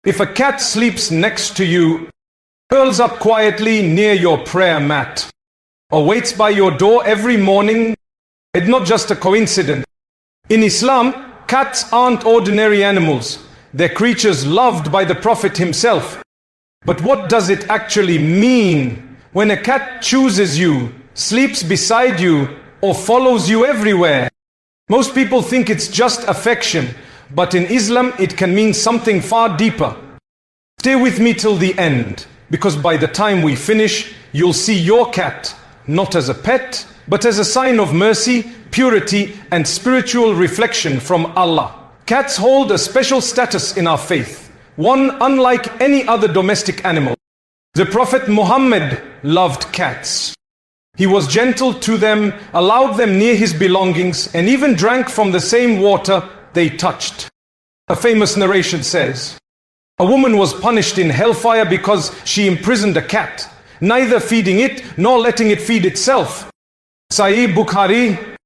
If a cat sleeps next to you, curls up quietly near your prayer mat, or waits by your door every morning, it's not just a coincidence. In Islam, cats aren't ordinary animals. They're creatures loved by the Prophet himself. But what does it actually mean when a cat chooses you, sleeps beside you, or follows you everywhere? Most people think it's just affection, but in Islam it can mean something far deeper. Stay with me till the end, because by the time we finish, you'll see your cat, not as a pet, but as a sign of mercy, purity, and spiritual reflection from Allah. Cats hold a special status in our faith, one unlike any other domestic animal. The Prophet Muhammad loved cats. He was gentle to them, allowed them near his belongings, and even drank from the same water they touched. A famous narration says, a woman was punished in hellfire because she imprisoned a cat, neither feeding it nor letting it feed itself. Sahih Bukhari.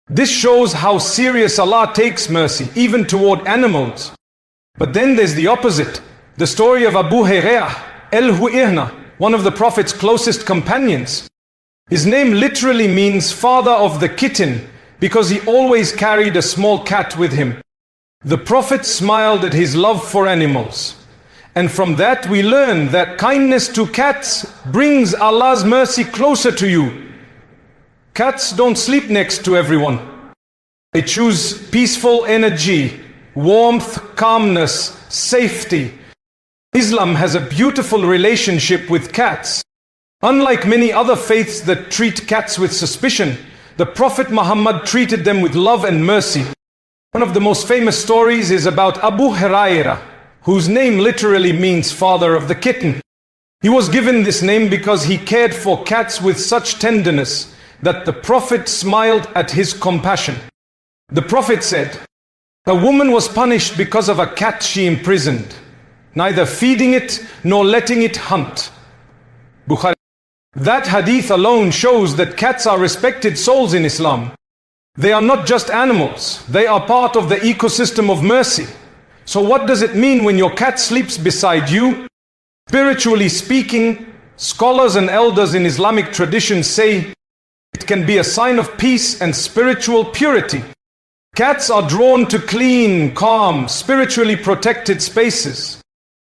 This shows how serious Allah takes mercy, even toward animals. But then there's the opposite. The story of Abu Hurairah al-Hu'irna, one of the Prophet's closest companions. His name literally means father of the kitten, because he always carried a small cat with him. The Prophet smiled at his love for animals. And from that we learn that kindness to cats brings Allah's mercy closer to you. Cats don't sleep next to everyone. They choose peaceful energy, warmth, calmness, safety. Islam has a beautiful relationship with cats. Unlike many other faiths that treat cats with suspicion, the Prophet Muhammad treated them with love and mercy. One of the most famous stories is about Abu Hurairah, whose name literally means father of the kitten. He was given this name because he cared for cats with such tenderness that the Prophet smiled at his compassion. The Prophet said, a woman was punished because of a cat she imprisoned, neither feeding it nor letting it hunt. Bukhari. That hadith alone shows that cats are respected souls in Islam. They are not just animals, they are part of the ecosystem of mercy. So what does it mean when your cat sleeps beside you? Spiritually speaking, scholars and elders in Islamic tradition say it can be a sign of peace and spiritual purity. Cats are drawn to clean, calm, spiritually protected spaces.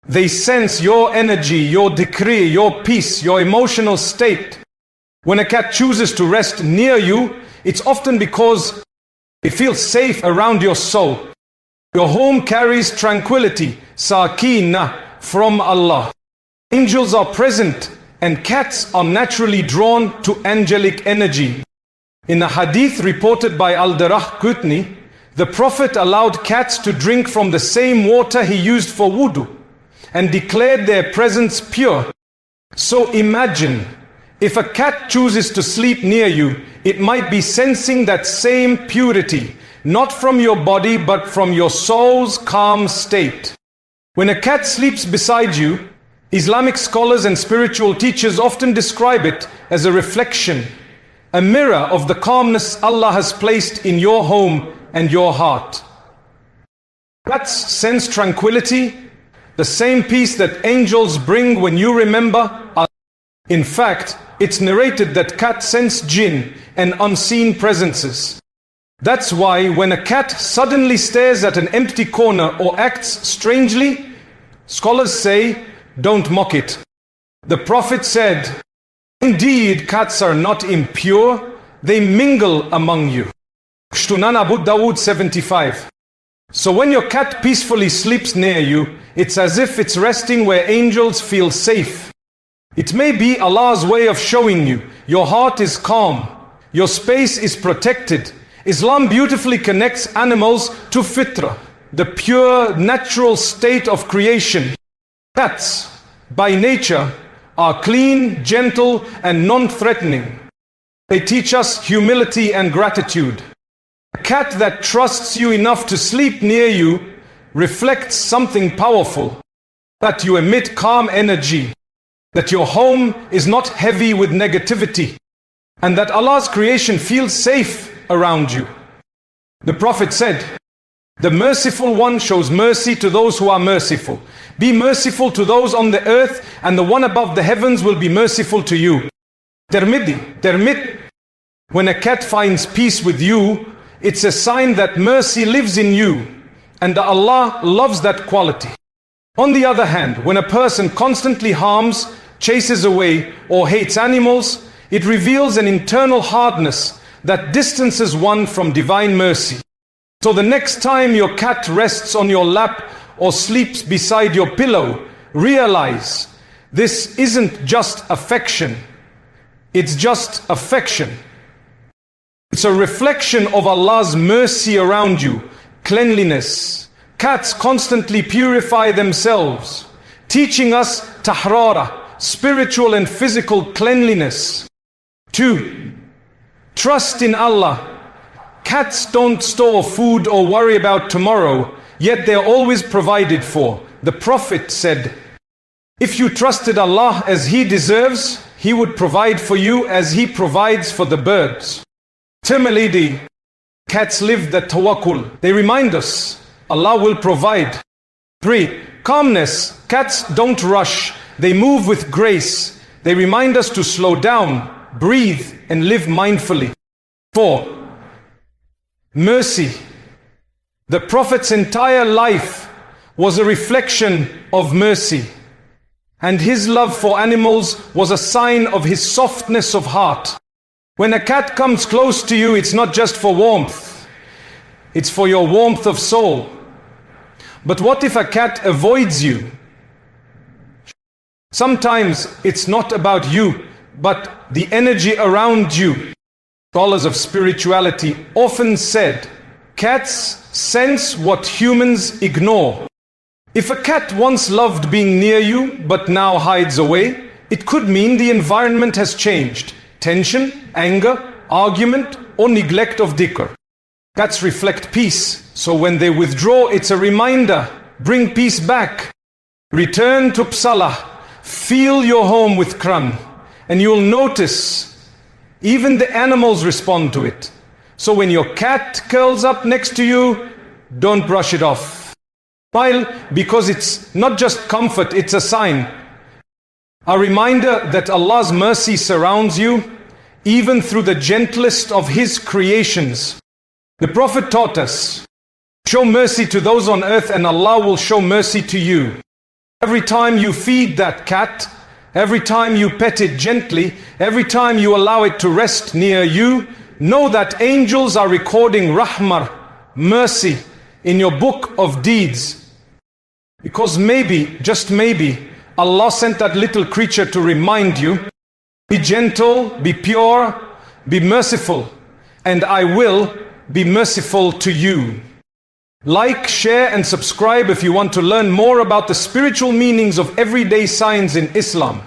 They sense your energy, your decree, your peace, your emotional state. When a cat chooses to rest near you, it's often because it feels safe around your soul. Your home carries tranquility, sakina, from Allah. Angels are present, and cats are naturally drawn to angelic energy. In a hadith reported by Al-Darah-Qutni, the Prophet allowed cats to drink from the same water he used for wudu, and declared their presence pure. So imagine, if a cat chooses to sleep near you, it might be sensing that same purity, not from your body, but from your soul's calm state. When a cat sleeps beside you, Islamic scholars and spiritual teachers often describe it as a reflection, a mirror of the calmness Allah has placed in your home and your heart. Cats sense tranquility, the same peace that angels bring when you remember Allah. In fact, it's narrated that cats sense jinn and unseen presences. That's why when a cat suddenly stares at an empty corner or acts strangely, scholars say, don't mock it. The Prophet said, indeed, cats are not impure, they mingle among you. Sunan Abu Dawud 75. So when your cat peacefully sleeps near you, it's as if it's resting where angels feel safe. It may be Allah's way of showing you your heart is calm, your space is protected. Islam beautifully connects animals to fitra, the pure natural state of creation. Cats, by nature, are clean, gentle, and non-threatening. They teach us humility and gratitude. A cat that trusts you enough to sleep near you reflects something powerful, that you emit calm energy, that your home is not heavy with negativity, and that Allah's creation feels safe around you. The Prophet said, The merciful one shows mercy to those who are merciful. Be merciful to those on the earth, and the one above the heavens will be merciful to you. Termit. When a cat finds peace with you, it's a sign that mercy lives in you, and that Allah loves that quality. On the other hand, when a person constantly harms, chases away, or hates animals, it reveals an internal hardness that distances one from divine mercy. So the next time your cat rests on your lap or sleeps beside your pillow, realize this isn't just affection. It's just affection. It's a reflection of Allah's mercy around you, cleanliness. Cats constantly purify themselves, teaching us tahrara, spiritual and physical cleanliness. 2. Trust in Allah. Cats don't store food or worry about tomorrow, yet they are always provided for. The Prophet said, if you trusted Allah as He deserves, He would provide for you as He provides for the birds. Similarly, cats live the tawakkul. They remind us, Allah will provide. 3. Calmness. Cats don't rush. They move with grace. They remind us to slow down, breathe, and live mindfully. 4. Mercy. The Prophet's entire life was a reflection of mercy, and his love for animals was a sign of his softness of heart. When a cat comes close to you, it's not just for warmth, it's for your warmth of soul. But what if a cat avoids you? Sometimes it's not about you, but the energy around you. Scholars of spirituality often said, cats sense what humans ignore. If a cat once loved being near you, but now hides away, it could mean the environment has changed. Tension, anger, argument, or neglect of dhikr. Cats reflect peace, so when they withdraw, it's a reminder. Bring peace back. Return to Psalah. Fill your home with Quran, and you'll notice even the animals respond to it. So when your cat curls up next to you, don't brush it off. Smile, because it's not just comfort, it's a sign. A reminder that Allah's mercy surrounds you, even through the gentlest of His creations. The Prophet taught us, show mercy to those on earth and Allah will show mercy to you. Every time you feed that cat, every time you pet it gently, every time you allow it to rest near you, know that angels are recording rahmah, mercy, in your book of deeds. Because maybe, just maybe, Allah sent that little creature to remind you, be gentle, be pure, be merciful, and I will be merciful to you. Like, share and subscribe if you want to learn more about the spiritual meanings of everyday signs in Islam.